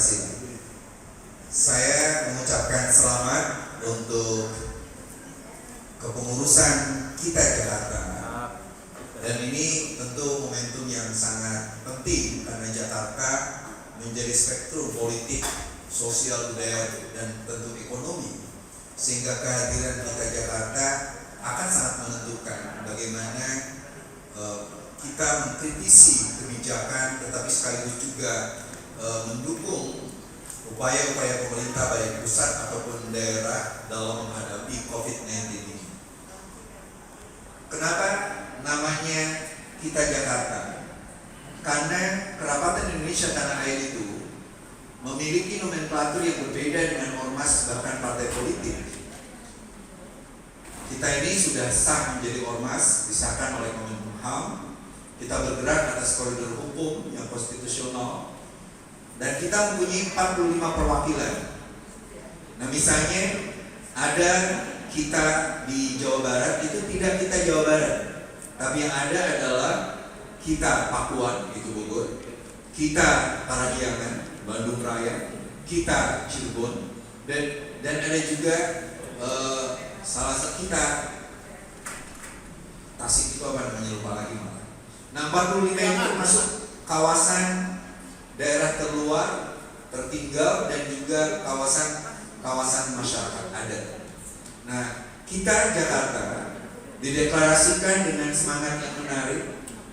kasih. Saya mengucapkan selamat untuk kepengurusan kita Jakarta. Dan ini tentu momentum yang sangat penting karena Jakarta menjadi spektrum politik, sosial, budaya, dan tentu ekonomi. Sehingga kehadiran kita Jakarta akan sangat menentukan bagaimana kita mengkritisi kebijakan, tetapi sekaligus juga mendukung upaya-upaya pemerintah baik pusat ataupun daerah dalam menghadapi COVID-19 ini. Kenapa namanya kita Jakarta? Karena Kerapatan Indonesia Tanah Air itu memiliki nomenklatur yang berbeda dengan ormas bahkan partai politik. Kita ini sudah sah menjadi ormas, disahkan oleh Kemenkumham. Kita bergerak atas koridor hukum yang konstitusional, dan kita mempunyai 45 perwakilan. Nah, misalnya ada kita di Jawa Barat, itu tidak kita Jawa Barat, tapi yang ada adalah kita Pakuan, itu Bogor, kita Parahyangan, Bandung Raya, kita Cirebon, dan ada juga salah satu kita Tasik, itu apa namanya, lupa lagi malah. Nah, 45 itu masuk kawasan daerah terluar, tertinggal, dan juga kawasan masyarakat adat. Nah, kita Jakarta dideklarasikan dengan semangat yang menarik.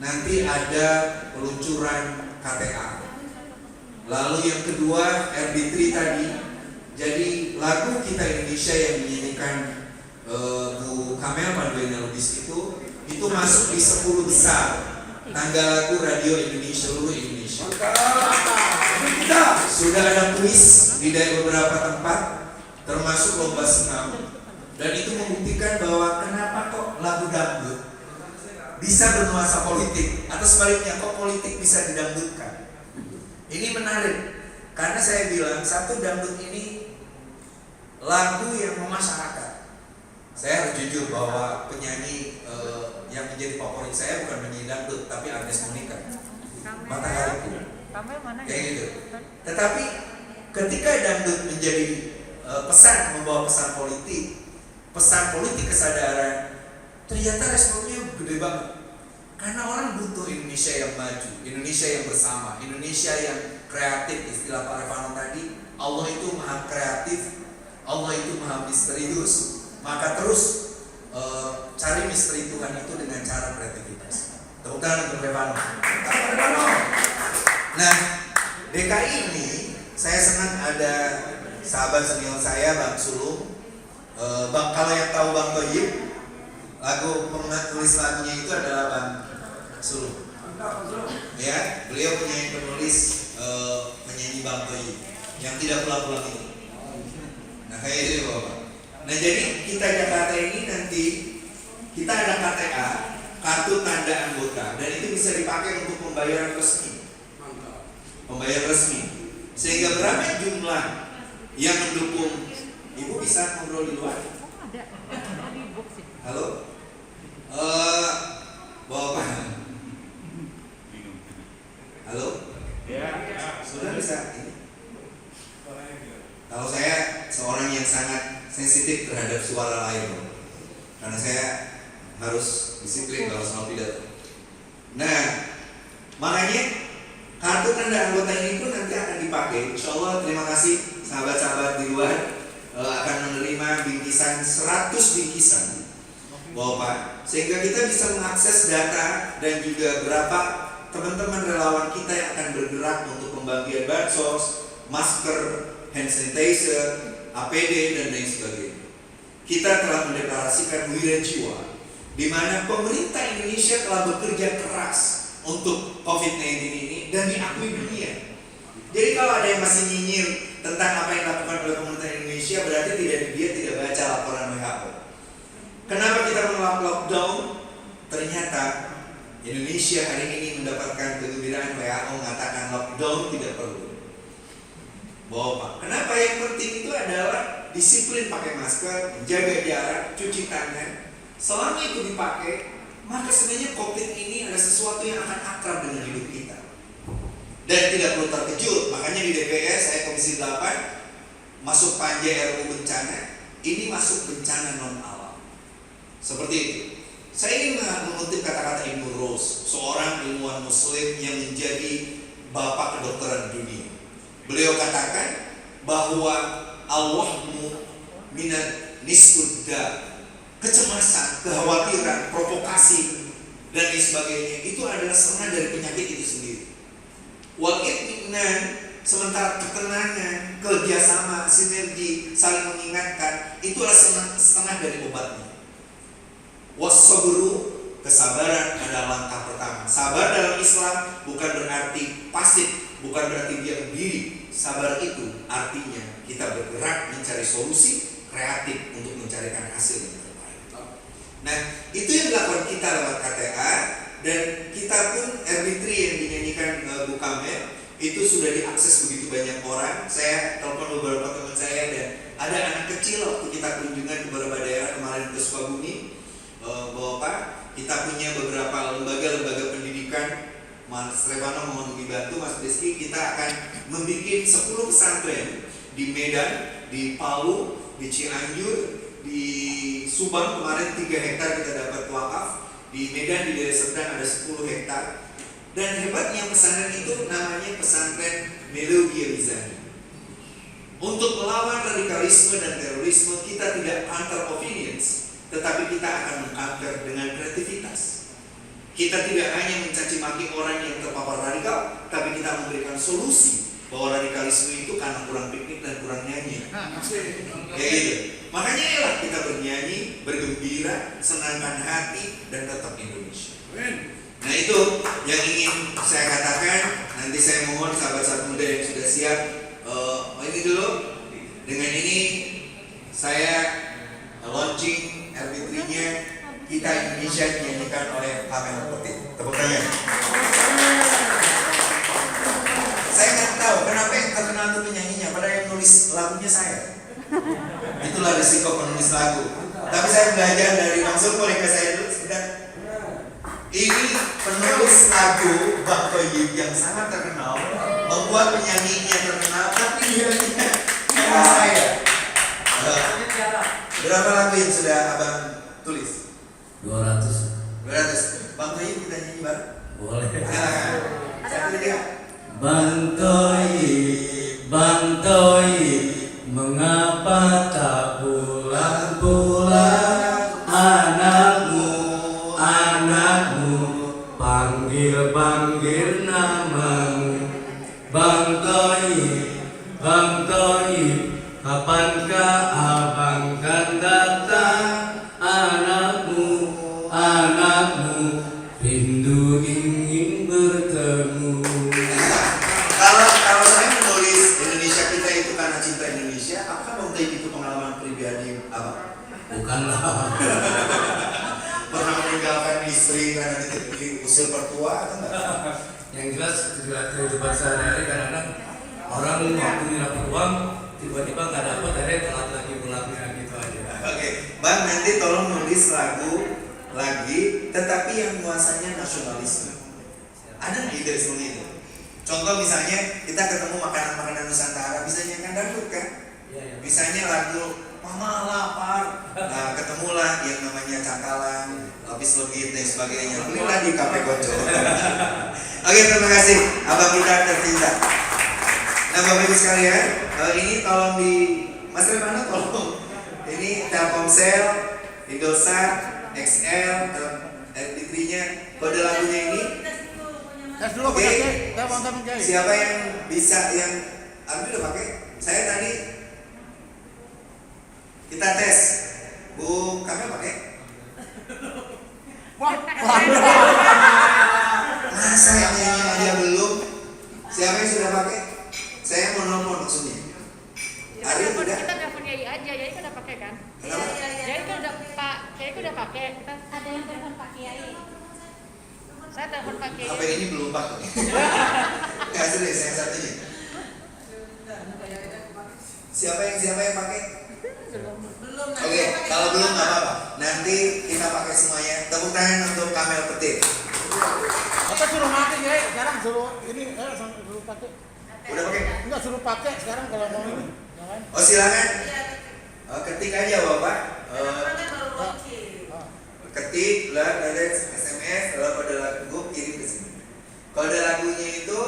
Nanti ada peluncuran KTA. Lalu yang kedua RB3 tadi. Jadi lagu kita Indonesia yang dinyanyikan Bu Kamel Panduena Lubis itu masuk di 10 besar tanggal lagu radio Indonesia, seluruh Indonesia. Sudah ada kuis di beberapa tempat, termasuk lomba senam, dan itu membuktikan bahwa kenapa kok lagu dangdut bisa bernuansa politik, atau sebaliknya kok politik bisa didangdutkan. Ini menarik karena saya bilang satu, dangdut ini lagu yang memasyarakat. Saya harus jujur bahwa penyanyi yang menjadi favorit saya bukan penyanyi dangdut, tapi Agnes Monica, Matahariku, kayak gitu. Tetapi ketika dangdut menjadi membawa pesan politik kesadaran, ternyata responnya gede banget. Karena orang butuh Indonesia yang maju, Indonesia yang bersama, Indonesia yang kreatif. Istilah Pak Revano tadi, Allah itu maha kreatif, Allah itu maha misterius. Maka terus cari misteri Tuhan itu dengan cara kreativitas. Tepuk tangan untuk Revano. Nah, DKI ini saya senang ada sahabat senior saya, Bang Sulung. Kalau yang tahu Bang Toyib, penulis lagunya itu adalah Bang Sulung. Ya, beliau penulis penyanyi Bang Toyib yang tidak pulang-pulang itu. Nah, kayak itu Bapak. Nah, jadi kita Jakarta ini nanti kita ada KTA, kartu tanda anggota, dan itu bisa dipakai untuk pembayaran resmi. Pembayaran resmi. Sehingga berapa jumlah yang mendukung? Ibu bisa ngobrol di luar? Halo? Bapak. Halo? Ya. Sudah bisa? Kalau saya seorang yang sangat sensitif terhadap suara lain, karena saya harus disiplin kalau soal pidato. Nah, makanya kartu tanda anggota ini pun nanti akan dipakai. Insya Allah, terima kasih sahabat-sahabat di luar akan menerima bingkisan 100 bingkisan Bapak, sehingga kita bisa mengakses data dan juga berapa teman-teman relawan kita yang akan bergerak untuk pembagian bansos, masker, hand sanitizer, APD, dan lain sebagainya. Kita telah mendeklarasikan wira jiwa, di mana pemerintah Indonesia telah bekerja keras untuk COVID-19 ini dan diakui dunia. Jadi kalau ada yang masih nyinyir tentang apa yang dilakukan oleh pemerintah Indonesia, berarti dia tidak baca laporan WHO. Kenapa kita menolak lockdown? Ternyata Indonesia hari ini mendapatkan kegembiraan WHO mengatakan lockdown tidak perlu. Bapak, kenapa yang penting itu adalah disiplin pakai masker, menjaga jarak, cuci tangan. Selama itu dipakai, maka sebenarnya COVID ini adalah sesuatu yang akan akrab dengan hidup kita. Dan tidak perlu terkejut, makanya di DPR saya Komisi 8 masuk panja RUU bencana, ini masuk bencana non alam. Seperti itu. Saya ingin mengutip kata-kata Ibnu Rus, seorang ilmuwan muslim yang menjadi bapak kedokteran dunia. Beliau katakan bahwa al-wahmu minat nisbudda, kecemasan, kekhawatiran, provokasi dan lain sebagainya itu adalah setengah dari penyakit itu sendiri. Wal itminan, sementara ketenangan, kerjasama, sinergi, saling mengingatkan itu adalah setengah dari obatnya. Was-sabru, kesabaran adalah langkah pertama. Sabar dalam Islam bukan berarti pasif, bukan berarti diam diri. Sabar itu artinya kita bergerak mencari solusi kreatif untuk mencarikan hasil yang terbaik. Nah, itu yang dilakukan kita lewat KTA, dan kita pun RB3 yang dinyanyikan Bu Kamel itu sudah diakses begitu banyak orang. Saya telepon beberapa teman saya dan ada anak kecil waktu kita kunjungan ke beberapa daerah kemarin ke Sukabumi. Bahwa Pak, kita punya beberapa lembaga-lembaga pendidikan. Mas Revano mohon dibantu, Mas Rizky, kita akan membuat 10 pesantren di Medan, di Palu, di Cianjur, di Subang kemarin 3 hektar kita dapat wakaf, di Medan di Deli Serdang ada 10 hektar. Dan hebatnya pesantren itu namanya pesantren Melodia Mizani. Untuk melawan radikalisme dan terorisme kita tidak counter opinions, tetapi kita akan mengcounter dengan kreativitas. Kita tidak hanya mencaci maki orang yang terpapar radikal, tapi kita memberikan solusi bahwa radikalisme itu karena kurang piknik dan kurang nyanyi. Kayak gitu. Makanya yalah kita bernyanyi, bergembira, senangkan hati, dan tetap Indonesia. Nah itu yang ingin saya katakan. Nanti saya mohon sahabat-sahabat muda yang sudah siap, ini dulu. Dengan ini saya launching RB3-nya Kita Indonesia dinyanyikan oleh Kamel Petit. Tepuk tangan. Saya nggak tahu kenapa yang terkenal itu penyanyinya, padahal yang nulis lagunya saya. Itulah risiko penulis lagu. Tapi saya belajar dari Bang Zulfo, saya dulu sebentar. Ini penulis lagu Bang Toyib yang sangat terkenal, membuat penyanyinya terkenal, tapi dia tidak saya. Berapa lagu yang sudah abang tulis? 200. Bang Toyib kita nyanyi bareng? Boleh. Satu dia. Bang Toyib, Bang Toyib, mengapa tak pulang-pulang? Anakmu, panggil namamu. Bang Toyib, kapankah abang kan datang? Anakmu, rindu ingin bertemu. Kalau saya menulis Indonesia kita itu karena cinta Indonesia, apakah Bang Toyib itu pengalaman pribadi apa? Bukanlah. Pernah meninggalkan istri karena diusir pertua atau enggak? Yang jelas kehidupan sehari-hari kadang-kadang orang waktu dapat uang tiba-tiba nggak dapat, akhirnya telat lagi pulangnya gitu aja. Oke, Bang nanti tolong nulis lagu lagi, tetapi yang nuansanya nasionalisme. Ada nggak ide seperti itu? Contoh misalnya kita ketemu makanan-makanan Nusantara, bisa nyanyikan dangdut kan? Misalnya lagu Mama lapar, nah ketemulah yang namanya cakalang, lapis legit dan sebagainya. Belilah di Kafe Koco. Oke, terima kasih abang kita tercinta. Nah Bapak Ibu sekalian, ini tolong di Mas Revano tolong. Ini Telkomsel, Indosat, XL, MP3-nya, kode lagunya ini. Oke, siapa yang bisa yang Abi udah pakai? Saya tadi kita tes. Bu, kami pakai? Masa yang nyanyi aja belum? Siapa yang sudah pakai? Saya mau nelfon maksudnya. Ari udah? Kita telepon Yai aja, Yai kan udah pakai kan? Kenapa? Yai kan udah Pak, Yai kan udah pakai. Kita Ada yang telepon Pak Kiai. saya telepon Pak Kiai. HP ini belum pakai. Nggak serius, yang satunya. Siapa yang pakai? Belum. Oke, kalau belum nggak apa-apa. Nanti kita pakai semuanya. Tepuk tangan untuk Kamel Petit. Apa suruh mati ya? Sekarang suruh ini suruh pakai. Udah pakai? Enggak suruh pakai sekarang kalau mau ini. Jangan. Oh silakan. Ketik aja Bapak. Ketik, lalu ada SMS, lalu pada lagu kirim ke sini. Kalau ada lagunya itu,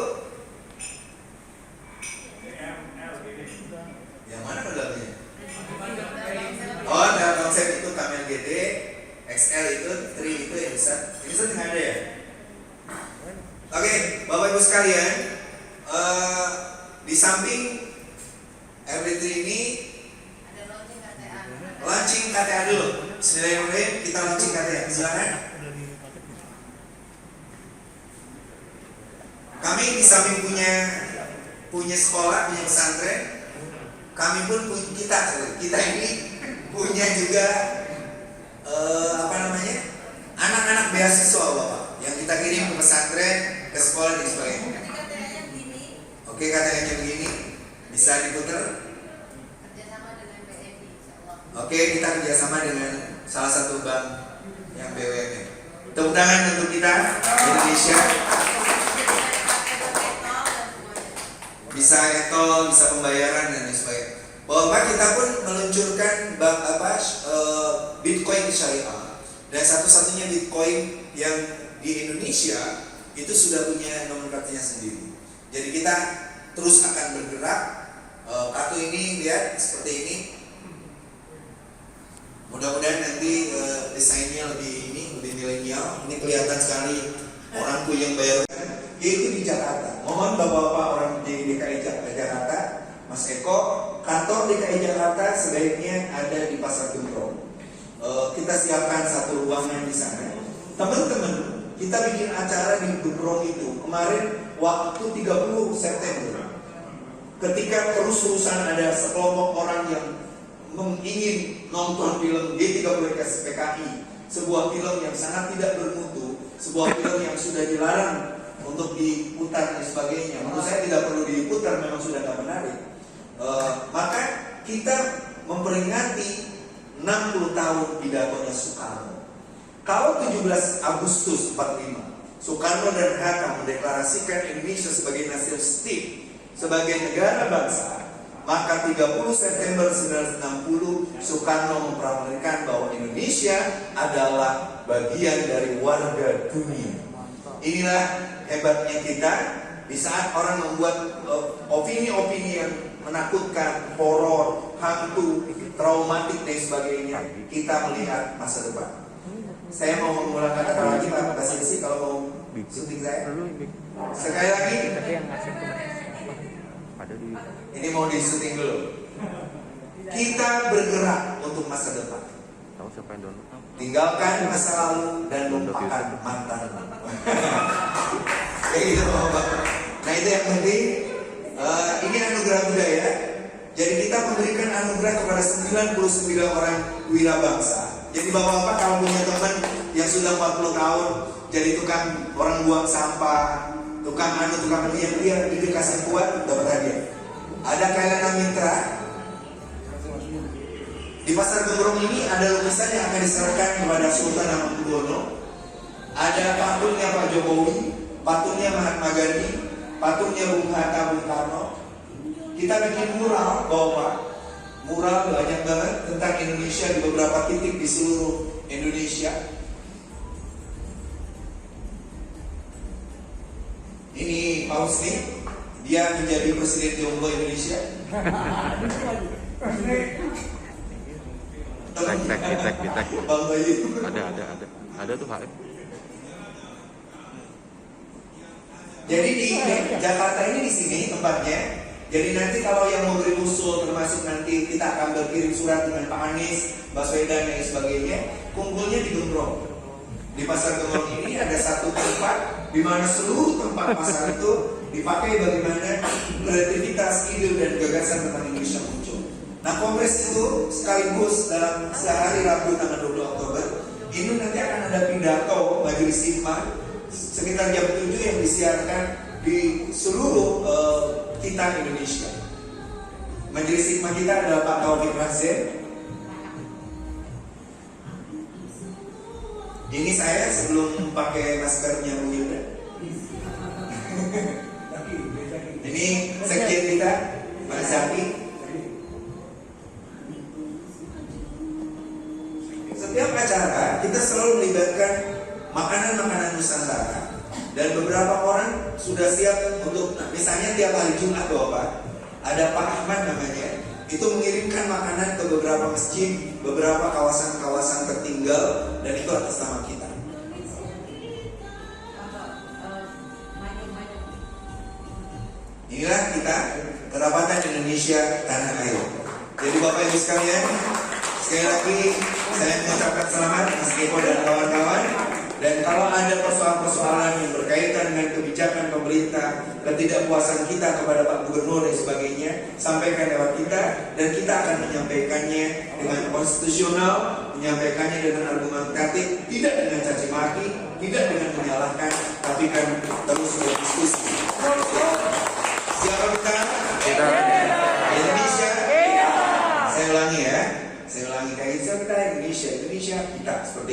yang mana pada lagunya? Oh, dalam konsep itu Kamel GD, XL itu, 3 itu yang besar. Ini sudah ada ya? Oke, Bapak Ibu sekalian, di samping RD3 ini launching KTA dulu. Bismillahirrahmanirrahim, kita launching KTA. Silakan. Kami di samping punya sekolah, punya pesantren, kami pun kita ini punya juga anak-anak beasiswa Bapak yang kita kirim ke pesantren, ke sekolah dan sebagainya. Oke, KTA-nya begini, bisa diputar. Oke, kita kerjasama dengan salah satu bank yang BUMN. Tepuk tangan untuk kita Indonesia. Bisa etol, bisa pembayaran dan sebagainya. Bapak kita pun meluncurkan Bitcoin syariah, dan satu-satunya Bitcoin yang di Indonesia itu sudah punya nomenklaturnya sendiri. Jadi kita terus akan bergerak. Kartu ini lihat seperti ini. Mudah-mudahan nanti desainnya lebih milenial. Ini kelihatan sekali orang tuh yang bayar. Yaitu di Jakarta. Mohon bapak-bapak orang di DKI Jakarta, Mas Eko, kantor DKI Jakarta sebaiknya ada di Pasar Gembrong. Kita siapkan satu ruangan di sana. Teman-teman, kita bikin acara di Gembrong itu kemarin waktu 30 September. Ketika terus-terusan ada sekelompok orang yang ingin nonton film G30 PKI, sebuah film yang sangat tidak bermutu, sebuah film yang sudah dilarang untuk diputar dan sebagainya. Menurut saya tidak perlu diputar, memang sudah tidak menarik. Maka kita memperingati 60 tahun pidatonya Soekarno. Kalau 17 Agustus 45 Soekarno dan Hatta mendeklarasikan Indonesia sebagai nation state, sebagai negara bangsa, maka 30 September 1960 Soekarno memproklamasikan bahwa Indonesia adalah bagian dari warga dunia. Inilah hebatnya kita. Di saat orang membuat opini-opini yang menakutkan, horor, hantu, traumatik dan sebagainya, kita melihat masa depan. Saya mau mengulang kata lagi Pak Basisi kalau mau syuting saya. Sekali lagi. Ini mau di syuting dulu. Kita bergerak untuk masa depan. Tinggalkan masa lalu dan lupakan mantan. Kayak gitu Bapak. Nah itu yang penting. Ini anugerah budaya. Jadi kita memberikan anugerah kepada 99 orang wirabangsa. Jadi bapak-bapak kalau punya teman yang sudah 40 tahun jadi tukang orang buang sampah, tukang yang dia dikasih kuat dapat hadiah. Ada Kailana Mitra. Di Pasar Gembrong ini ada lukisan yang akan diserahkan kepada Sultan Hamengkubuwono. Ada patungnya Pak Jokowi, patungnya Mahatma Gandhi, patungnya Bung Hatta, Bung Karno. Kita bikin mural, Bapak. Mural banyak banget tentang Indonesia di beberapa titik di seluruh Indonesia. Ini Paus nih, dia menjadi presiden Jombo Indonesia. Bitek. Bang Bayu. Ada tuh HM. Jadi di Jakarta ini di sini tempatnya. Jadi nanti kalau yang mau beri usul, termasuk nanti kita akan berkirim surat dengan Pak Anies, Baswedan dan sebagainya, kumpulnya di Gembrong. Di Pasar Gembrong ini ada satu tempat di mana seluruh tempat pasar itu dipakai bagaimana kreativitas, ide dan gagasan tentang Indonesia muncul. Nah kongres itu sekaligus dalam sehari Rabu tanggal 20 Oktober ini nanti akan ada pidato majelis hikmah sekitar jam 7 yang disiarkan di seluruh kita Indonesia. Majelis hikmah kita adalah Pak Taufik Razem. Ini saya sebelum pakai maskernya Bu Hilda. sekjen kita, Pak Zaki. Setiap acara kita selalu melibatkan makanan-makanan Nusantara, dan beberapa orang sudah siap untuk, misalnya tiap hari Jumat Bapak, ada Pak Ahmad namanya, itu mengirimkan makanan ke beberapa masjid, beberapa kawasan-kawasan tertinggal, dan itu atas nama kita. Inilah kita, Kerapatan Indonesia Tanah Air. Jadi Bapak Ibu sekalian, sekali lagi saya mengucapkan selamat Mas Eko dan kawan-kawan. Dan kalau ada persoalan-persoalan yang berkaitan dengan kebijakan pemerintah, ketidakpuasan kita kepada Pak Gubernur dan sebagainya, sampaikan lewat kita, dan kita akan menyampaikannya dengan konstitusional, menyampaikannya dengan argumentatif, tidak dengan caci maki, tidak dengan menyalahkan, tapi kan terus berdiskusi. Siapa kita? Indonesia. Saya ulangi ya. Saya ulangi, kayak siapa kita? Indonesia kita seperti